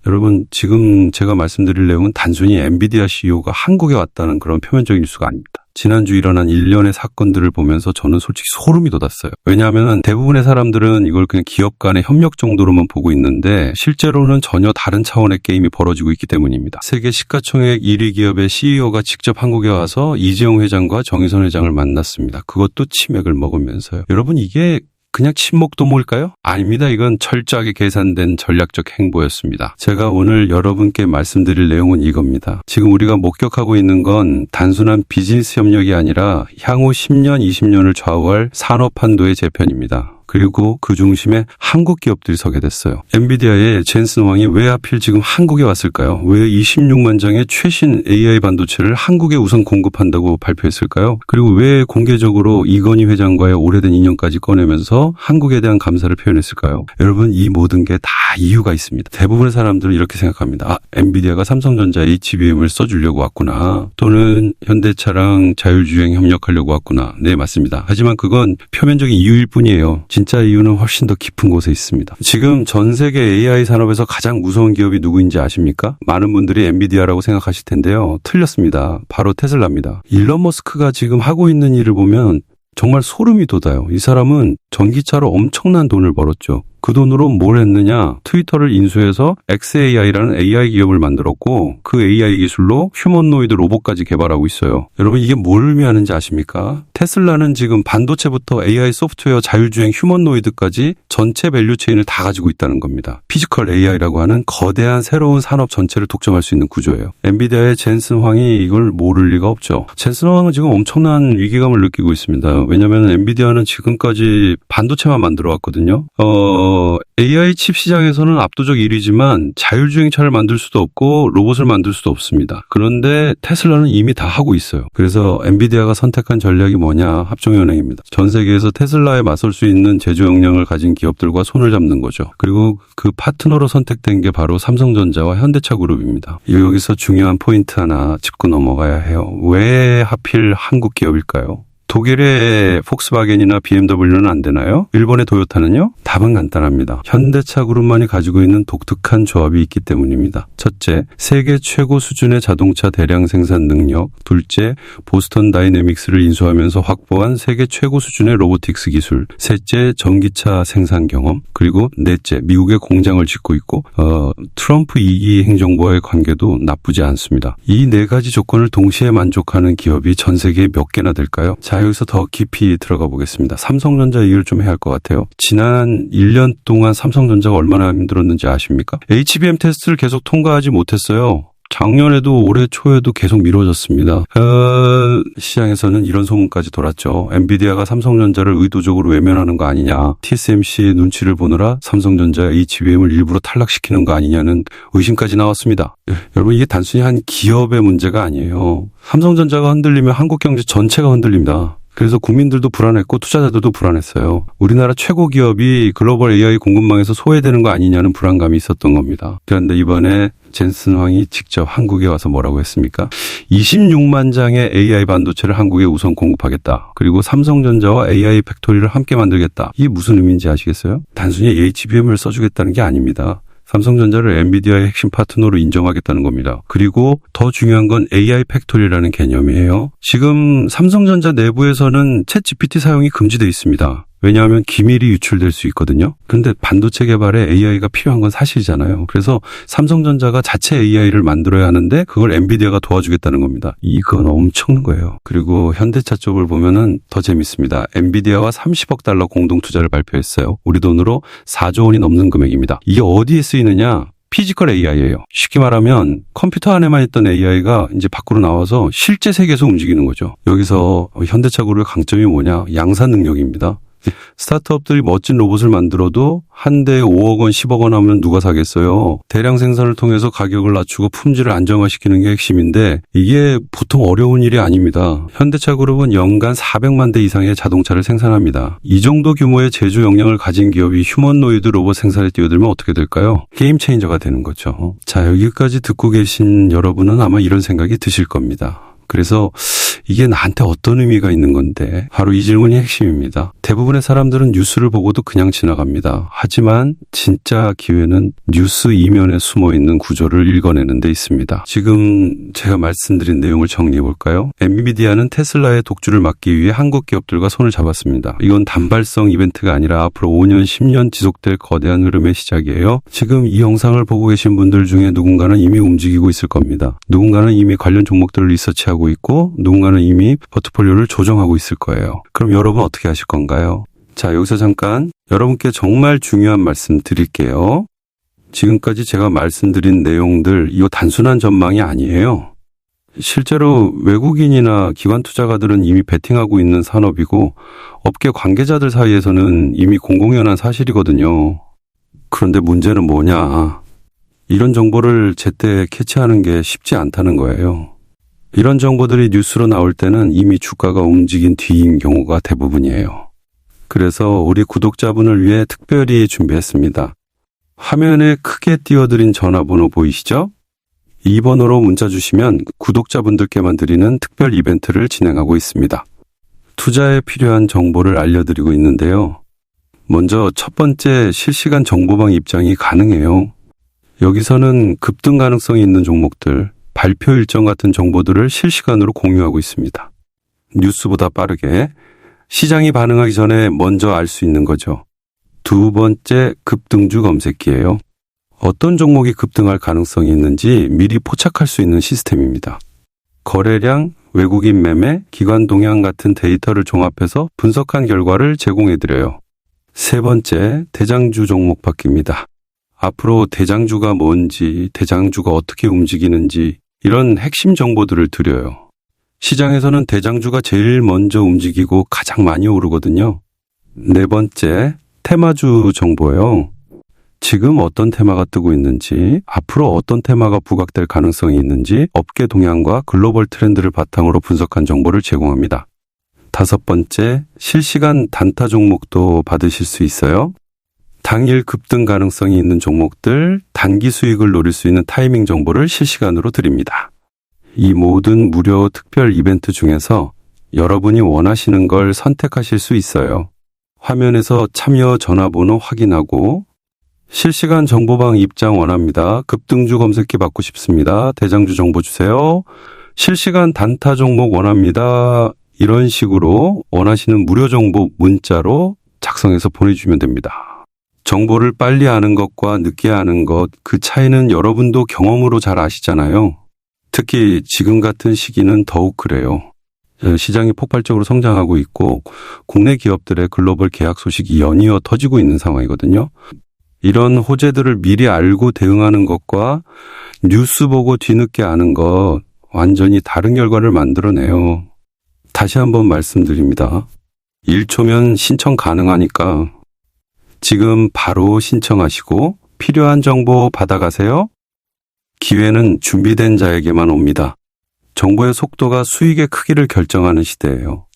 여러분 지금 제가 말씀드릴 내용은 단순히 엔비디아 CEO가 한국에 왔다는 그런 표면적인 뉴스가 아닙니다. 지난주 일어난 일련의 사건들을 보면서 저는 솔직히 소름이 돋았어요. 왜냐하면 대부분의 사람들은 이걸 그냥 기업 간의 협력 정도로만 보고 있는데 실제로는 전혀 다른 차원의 게임이 벌어지고 있기 때문입니다. 세계 시가총액 1위 기업의 CEO가 직접 한국에 와서 이재용 회장과 정의선 회장을 만났습니다. 그것도 치맥을 먹으면서요. 여러분 이게 그냥 친목 도모일까요? 아닙니다. 이건 철저하게 계산된 전략적 행보였습니다. 제가 오늘 여러분께 말씀드릴 내용은 이겁니다. 지금 우리가 목격하고 있는 건 단순한 비즈니스 협력이 아니라 향후 10년, 20년을 좌우할 산업 한도의 재편입니다. 그리고 그 중심에 한국 기업들이 서게 됐어요. 엔비디아의 젠슨 황이 왜 하필 지금 한국에 왔을까요? 왜 26만 장의 최신 AI 반도체를 한국에 우선 공급한다고 발표했을까요? 그리고 왜 공개적으로 이건희 회장과의 오래된 인연까지 꺼내면서 한국에 대한 감사를 표현했을까요? 여러분 이 모든 게 다 이유가 있습니다. 대부분의 사람들은 이렇게 생각합니다. 엔비디아가 삼성전자에 HBM을 써주려고 왔구나. 또는 현대차랑 자율주행 협력하려고 왔구나. 네, 맞습니다. 하지만 그건 표면적인 이유일 뿐이에요. 진짜 이유는 훨씬 더 깊은 곳에 있습니다. 지금 전 세계 AI 산업에서 가장 무서운 기업이 누구인지 아십니까? 많은 분들이 엔비디아라고 생각하실 텐데요. 틀렸습니다. 바로 테슬라입니다. 일론 머스크가 지금 하고 있는 일을 보면 정말 소름이 돋아요. 이 사람은 전기차로 엄청난 돈을 벌었죠. 그 돈으로 뭘 했느냐? 트위터를 인수해서 xAI라는 AI 기업을 만들었고 그 AI 기술로 휴머노이드 로봇까지 개발하고 있어요. 여러분 이게 뭘 의미하는지 아십니까? 테슬라는 지금 반도체부터 AI 소프트웨어 자율주행 휴머노이드까지 전체 밸류체인을 다 가지고 있다는 겁니다. 피지컬 AI라고 하는 거대한 새로운 산업 전체를 독점할 수 있는 구조예요. 엔비디아의 젠슨 황이 이걸 모를 리가 없죠. 젠슨 황은 지금 엄청난 위기감을 느끼고 있습니다. 왜냐하면 엔비디아는 지금까지 반도체만 만들어 왔거든요. AI 칩 시장에서는 압도적 1위지만 자율주행차를 만들 수도 없고 로봇을 만들 수도 없습니다. 그런데 테슬라는 이미 다 하고 있어요. 그래서 엔비디아가 선택한 전략이 뭐냐? 합종연행입니다. 전 세계에서 테슬라에 맞설 수 있는 제조 역량을 가진 기업들과 손을 잡는 거죠. 그리고 그 파트너로 선택된 게 바로 삼성전자와 현대차 그룹입니다. 여기서 중요한 포인트 하나 짚고 넘어가야 해요. 왜 하필 한국 기업일까요? 독일의 폭스바겐이나 BMW는 안 되나요? 일본의 도요타는요? 답은 간단합니다. 현대차 그룹만이 가지고 있는 독특한 조합이 있기 때문입니다. 첫째, 세계 최고 수준의 자동차 대량 생산 능력. 둘째, 보스턴 다이내믹스를 인수하면서 확보한 세계 최고 수준의 로보틱스 기술. 셋째, 전기차 생산 경험. 그리고 넷째, 미국에 공장을 짓고 있고 트럼프 2기 행정부와의 관계도 나쁘지 않습니다. 이 네 가지 조건을 동시에 만족하는 기업이 전 세계에 몇 개나 될까요? 자, 여기서 더 깊이 들어가 보겠습니다. 삼성전자 얘기를 좀 해야 할 것 같아요. 지난 1년 동안 삼성전자가 얼마나 힘들었는지 아십니까? HBM 테스트를 계속 통과하지 못했어요. 작년에도 올해 초에도 계속 미뤄졌습니다. 시장에서는 이런 소문까지 돌았죠. 엔비디아가 삼성전자를 의도적으로 외면하는 거 아니냐. TSMC의 눈치를 보느라 삼성전자 HBM을 일부러 탈락시키는 거 아니냐는 의심까지 나왔습니다. 여러분 이게 단순히 한 기업의 문제가 아니에요. 삼성전자가 흔들리면 한국 경제 전체가 흔들립니다. 그래서 국민들도 불안했고 투자자들도 불안했어요. 우리나라 최고 기업이 글로벌 AI 공급망에서 소외되는 거 아니냐는 불안감이 있었던 겁니다. 그런데 이번에 젠슨 황이 직접 한국에 와서 뭐라고 했습니까? 26만 장의 AI 반도체를 한국에 우선 공급하겠다. 그리고 삼성전자와 AI 팩토리를 함께 만들겠다. 이게 무슨 의미인지 아시겠어요? 단순히 HBM을 써주겠다는 게 아닙니다. 삼성전자를 엔비디아의 핵심 파트너로 인정하겠다는 겁니다. 그리고 더 중요한 건 AI 팩토리라는 개념이에요. 지금 삼성전자 내부에서는 챗 GPT 사용이 금지되어 있습니다. 왜냐하면 기밀이 유출될 수 있거든요. 그런데 반도체 개발에 AI가 필요한 건 사실이잖아요. 그래서 삼성전자가 자체 AI를 만들어야 하는데 그걸 엔비디아가 도와주겠다는 겁니다. 이건 엄청난 거예요. 그리고 현대차 쪽을 보면은 더 재밌습니다. 엔비디아와 30억 달러 공동 투자를 발표했어요. 우리 돈으로 4조 원이 넘는 금액입니다. 이게 어디에 쓰이느냐? 피지컬 AI예요. 쉽게 말하면 컴퓨터 안에만 있던 AI가 이제 밖으로 나와서 실제 세계에서 움직이는 거죠. 여기서 현대차 그룹의 강점이 뭐냐? 양산 능력입니다. 스타트업들이 멋진 로봇을 만들어도 한 대에 5억 원, 10억 원 하면 누가 사겠어요? 대량 생산을 통해서 가격을 낮추고 품질을 안정화시키는 게 핵심인데 이게 보통 어려운 일이 아닙니다. 현대차 그룹은 연간 400만 대 이상의 자동차를 생산합니다. 이 정도 규모의 제조 역량을 가진 기업이 휴머노이드 로봇 생산에 뛰어들면 어떻게 될까요? 게임 체인저가 되는 거죠. 자, 여기까지 듣고 계신 여러분은 아마 이런 생각이 드실 겁니다. 그래서 이게 나한테 어떤 의미가 있는 건데? 바로 이 질문이 핵심입니다. 대부분의 사람들은 뉴스를 보고도 그냥 지나갑니다. 하지만 진짜 기회는 뉴스 이면에 숨어있는 구조를 읽어내는 데 있습니다. 지금 제가 말씀드린 내용을 정리해 볼까요? 엔비디아는 테슬라의 독주를 막기 위해 한국 기업들과 손을 잡았습니다. 이건 단발성 이벤트가 아니라 앞으로 5년, 10년 지속될 거대한 흐름의 시작이에요. 지금 이 영상을 보고 계신 분들 중에 누군가는 이미 움직이고 있을 겁니다. 누군가는 이미 관련 종목들을 리서치하고 있고 누군가는 이미 포트폴리오를 조정하고 있을 거예요. 그럼 여러분 어떻게 하실 건가요? 자, 여기서 잠깐 여러분께 정말 중요한 말씀 드릴게요. 지금까지 제가 말씀드린 내용들 이거 단순한 전망이 아니에요. 실제로 외국인이나 기관 투자가들은 이미 베팅하고 있는 산업이고 업계 관계자들 사이에서는 이미 공공연한 사실이거든요. 그런데 문제는 뭐냐? 이런 정보를 제때 캐치하는 게 쉽지 않다는 거예요. 이런 정보들이 뉴스로 나올 때는 이미 주가가 움직인 뒤인 경우가 대부분이에요. 그래서 우리 구독자분을 위해 특별히 준비했습니다. 화면에 크게 띄워드린 전화번호 보이시죠? 이 번호로 문자 주시면 구독자분들께만 드리는 특별 이벤트를 진행하고 있습니다. 투자에 필요한 정보를 알려드리고 있는데요. 먼저 첫 번째 실시간 정보방 입장이 가능해요. 여기서는 급등 가능성이 있는 종목들, 발표 일정 같은 정보들을 실시간으로 공유하고 있습니다. 뉴스보다 빠르게 시장이 반응하기 전에 먼저 알 수 있는 거죠. 두 번째 급등주 검색기예요. 어떤 종목이 급등할 가능성이 있는지 미리 포착할 수 있는 시스템입니다. 거래량, 외국인 매매, 기관 동향 같은 데이터를 종합해서 분석한 결과를 제공해드려요. 세 번째, 대장주 종목 받기입니다. 앞으로 대장주가 뭔지, 대장주가 어떻게 움직이는지 이런 핵심 정보들을 드려요. 시장에서는 대장주가 제일 먼저 움직이고 가장 많이 오르거든요. 네 번째, 테마주 정보예요. 지금 어떤 테마가 뜨고 있는지, 앞으로 어떤 테마가 부각될 가능성이 있는지 업계 동향과 글로벌 트렌드를 바탕으로 분석한 정보를 제공합니다. 다섯 번째, 실시간 단타 종목도 받으실 수 있어요. 당일 급등 가능성이 있는 종목들, 단기 수익을 노릴 수 있는 타이밍 정보를 실시간으로 드립니다. 이 모든 무료 특별 이벤트 중에서 여러분이 원하시는 걸 선택하실 수 있어요. 화면에서 참여 전화번호 확인하고 실시간 정보방 입장 원합니다. 급등주 검색기 받고 싶습니다. 대장주 정보 주세요. 실시간 단타 종목 원합니다. 이런 식으로 원하시는 무료 정보 문자로 작성해서 보내주시면 됩니다. 정보를 빨리 아는 것과 늦게 아는 것, 그 차이는 여러분도 경험으로 잘 아시잖아요. 특히 지금 같은 시기는 더욱 그래요. 시장이 폭발적으로 성장하고 있고 국내 기업들의 글로벌 계약 소식이 연이어 터지고 있는 상황이거든요. 이런 호재들을 미리 알고 대응하는 것과 뉴스 보고 뒤늦게 아는 것 완전히 다른 결과를 만들어내요. 다시 한번 말씀드립니다. 1초면 신청 가능하니까 지금 바로 신청하시고 필요한 정보 받아가세요. 기회는 준비된 자에게만 옵니다. 정보의 속도가 수익의 크기를 결정하는 시대예요.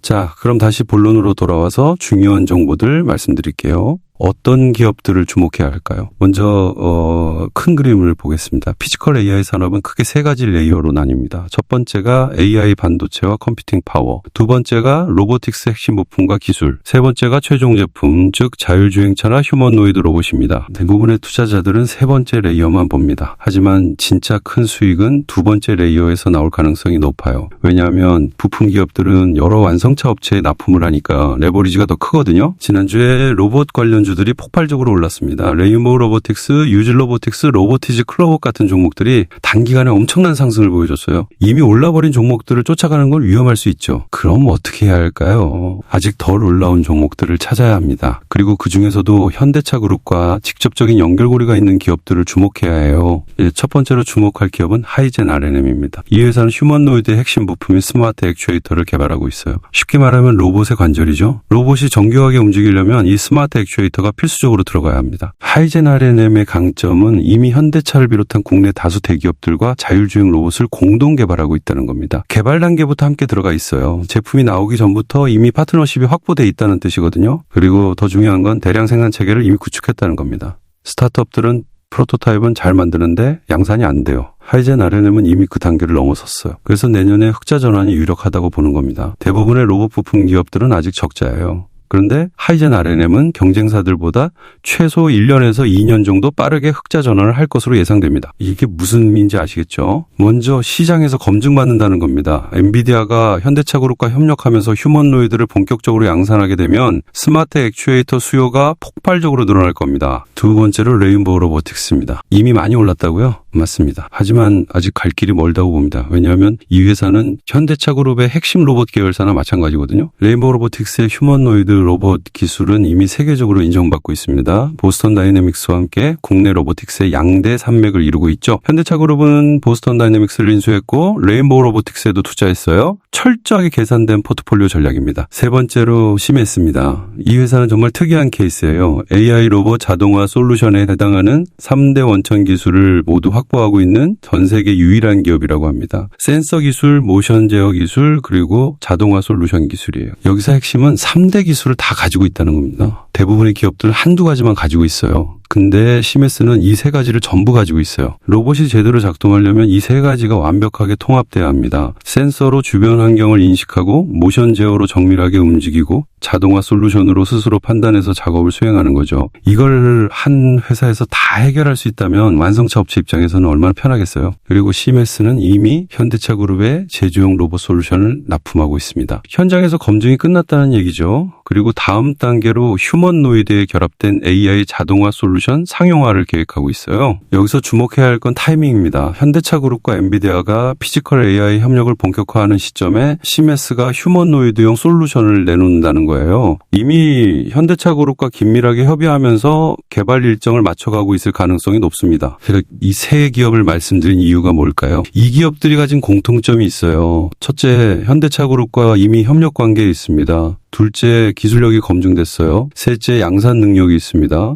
자, 그럼 다시 본론으로 돌아와서 중요한 정보들 말씀드릴게요. 어떤 기업들을 주목해야 할까요? 먼저 큰 그림을 보겠습니다. 피지컬 AI 산업은 크게 세 가지 레이어로 나뉩니다. 첫 번째가 AI 반도체와 컴퓨팅 파워, 두 번째가 로보틱스 핵심 부품과 기술, 세 번째가 최종 제품, 즉 자율주행차나 휴머노이드 로봇입니다. 대부분의 투자자들은 세 번째 레이어만 봅니다. 하지만 진짜 큰 수익은 두 번째 레이어에서 나올 가능성이 높아요. 왜냐하면 부품 기업들은 여러 완성차 업체에 납품을 하니까 레버리지가 더 크거든요. 지난주에 로봇 관련주들이 폭발적으로 올랐습니다. 레인보우 로보틱스, 유질 로보틱스, 로보티즈 클로봇 같은 종목들이 단기간에 엄청난 상승을 보여줬어요. 이미 올라버린 종목들을 쫓아가는 건 위험할 수 있죠. 그럼 어떻게 해야 할까요? 아직 덜 올라온 종목들을 찾아야 합니다. 그리고 그중에서도 현대차 그룹과 직접적인 연결고리가 있는 기업들을 주목해야 해요. 첫 번째로 주목할 기업은 하이젠 R&M입니다. 이 회사는 휴머노이드의 핵심 부품인 스마트 액추에이터를 개발하고 있어요. 쉽게 말하면 로봇의 관절이죠. 로봇이 정교하게 움직이려면 이 스마트 액추에이터가 필수적으로 들어가야 합니다. 하이젠 R&M의 강점은 이미 현대차를 비롯한 국내 다수 대기업들과 자율주행 로봇을 공동 개발하고 있다는 겁니다. 개발 단계부터 함께 들어가 있어요. 제품이 나오기 전부터 이미 파트너십이 확보돼 있다는 뜻이거든요. 그리고 더 중요한 건 대량 생산 체계를 이미 구축했다는 겁니다. 스타트업들은 프로토타입은 잘 만드는데 양산이 안 돼요. 하이젠 RNM은 이미 그 단계를 넘어섰어요. 그래서 내년에 흑자 전환이 유력하다고 보는 겁니다. 대부분의 로봇 부품 기업들은 아직 적자예요. 그런데 하이젠 RNM은 경쟁사들보다 최소 1년에서 2년 정도 빠르게 흑자 전환을 할 것으로 예상됩니다. 이게 무슨 의미인지 아시겠죠? 먼저 시장에서 검증받는다는 겁니다. 엔비디아가 현대차 그룹과 협력하면서 휴머노이드를 본격적으로 양산하게 되면 스마트 액추에이터 수요가 폭발적으로 늘어날 겁니다. 두 번째로 레인보우 로보틱스입니다. 이미 많이 올랐다고요? 맞습니다. 하지만 아직 갈 길이 멀다고 봅니다. 왜냐하면 이 회사는 현대차 그룹의 핵심 로봇 계열사나 마찬가지거든요. 레인보우 로보틱스의 휴머노이드 로봇 기술은 이미 세계적으로 인정받고 있습니다. 보스턴 다이내믹스와 함께 국내 로보틱스의 양대 산맥을 이루고 있죠. 현대차 그룹은 보스턴 다이내믹스를 인수했고 레인보우 로보틱스에도 투자했어요. 철저하게 계산된 포트폴리오 전략입니다. 세 번째로 시메스입니다. 이 회사는 정말 특이한 케이스예요. AI 로봇 자동화 솔루션에 해당하는 3대 원천 기술을 모두 확보하고 있는 전 세계 유일한 기업이라고 합니다. 센서 기술, 모션 제어 기술, 그리고 자동화 솔루션 기술이에요. 여기서 핵심은 3대 기술을 다 가지고 있다는 겁니다. 대부분의 기업들은 한두 가지만 가지고 있어요. 근데 시메스는 이 세 가지를 전부 가지고 있어요. 로봇이 제대로 작동하려면 이 세 가지가 완벽하게 통합돼야 합니다. 센서로 주변 환경을 인식하고 모션 제어로 정밀하게 움직이고 자동화 솔루션으로 스스로 판단해서 작업을 수행하는 거죠. 이걸 한 회사에서 다 해결할 수 있다면 완성차 업체 입장에서는 얼마나 편하겠어요. 그리고 시메스는 이미 현대차 그룹의 제조용 로봇 솔루션을 납품하고 있습니다. 현장에서 검증이 끝났다는 얘기죠. 그리고 다음 단계로 휴머노이드에 결합된 AI 자동화 솔루션 상용화를 계획하고 있어요. 여기서 주목해야 할 건 타이밍입니다. 현대차 그룹과 엔비디아가 피지컬 AI 협력을 본격화하는 시점에 시메스가 휴머노이드용 솔루션을 내놓는다는 거예요. 이미 현대차 그룹과 긴밀하게 협의하면서 개발 일정을 맞춰가고 있을 가능성이 높습니다. 제가 이 세 기업을 말씀드린 이유가 뭘까요? 이 기업들이 가진 공통점이 있어요. 첫째, 현대차 그룹과 이미 협력 관계에 있습니다. 둘째, 기술력이 검증됐어요. 셋째, 양산 능력이 있습니다.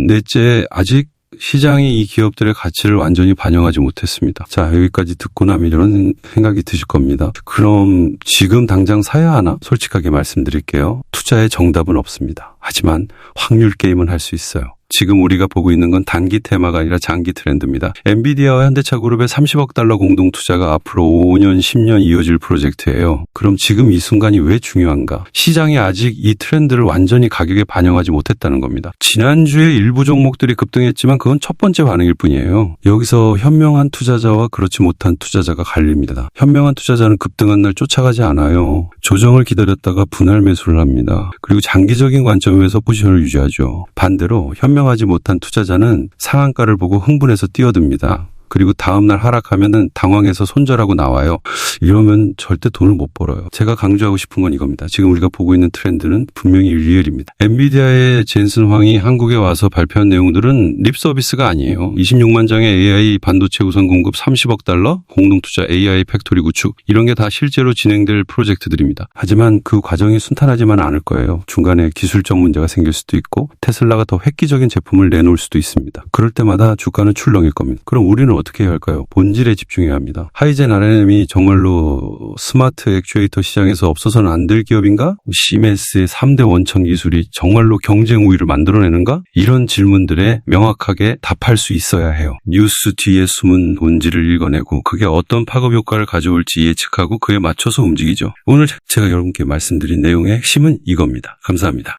넷째, 아직 시장이 이 기업들의 가치를 완전히 반영하지 못했습니다. 자, 여기까지 듣고 나면 이런 생각이 드실 겁니다. 그럼 지금 당장 사야 하나? 솔직하게 말씀드릴게요. 투자의 정답은 없습니다. 하지만 확률 게임은 할 수 있어요. 지금 우리가 보고 있는 건 단기 테마가 아니라 장기 트렌드입니다. 엔비디아와 현대차 그룹의 30억 달러 공동 투자가 앞으로 5년, 10년 이어질 프로젝트예요. 그럼 지금 이 순간이 왜 중요한가? 시장이 아직 이 트렌드를 완전히 가격에 반영하지 못했다는 겁니다. 지난주에 일부 종목들이 급등했지만 그건 첫 번째 반응일 뿐이에요. 여기서 현명한 투자자와 그렇지 못한 투자자가 갈립니다. 현명한 투자자는 급등한 날 쫓아가지 않아요. 조정을 기다렸다가 분할 매수를 합니다. 그리고 장기적인 관점에서 포지션을 유지하죠. 반대로 현명하지 못한 투자자는 상한가를 보고 흥분해서 뛰어듭니다. 그리고 다음날 하락하면은 당황해서 손절하고 나와요. 이러면 절대 돈을 못 벌어요. 제가 강조하고 싶은 건 이겁니다. 지금 우리가 보고 있는 트렌드는 분명히 리얼입니다. 엔비디아의 젠슨 황이 한국에 와서 발표한 내용들은 립 서비스가 아니에요. 26만 장의 AI 반도체 우선 공급 30억 달러, 공동투자 AI 팩토리 구축, 이런 게 다 실제로 진행될 프로젝트들입니다. 하지만 그 과정이 순탄하지만 않을 거예요. 중간에 기술적 문제가 생길 수도 있고 테슬라가 더 획기적인 제품을 내놓을 수도 있습니다. 그럴 때마다 주가는 출렁일 겁니다. 그럼 우리는 어떻게 해야 할까요? 본질에 집중해야 합니다. 하이젠 RNM이 정말로 스마트 액추에이터 시장에서 없어서는 안 될 기업인가? 시메스의 3대 원천 기술이 정말로 경쟁 우위를 만들어내는가? 이런 질문들에 명확하게 답할 수 있어야 해요. 뉴스 뒤에 숨은 본질을 읽어내고 그게 어떤 파급 효과를 가져올지 예측하고 그에 맞춰서 움직이죠. 오늘 제가 여러분께 말씀드린 내용의 핵심은 이겁니다. 감사합니다.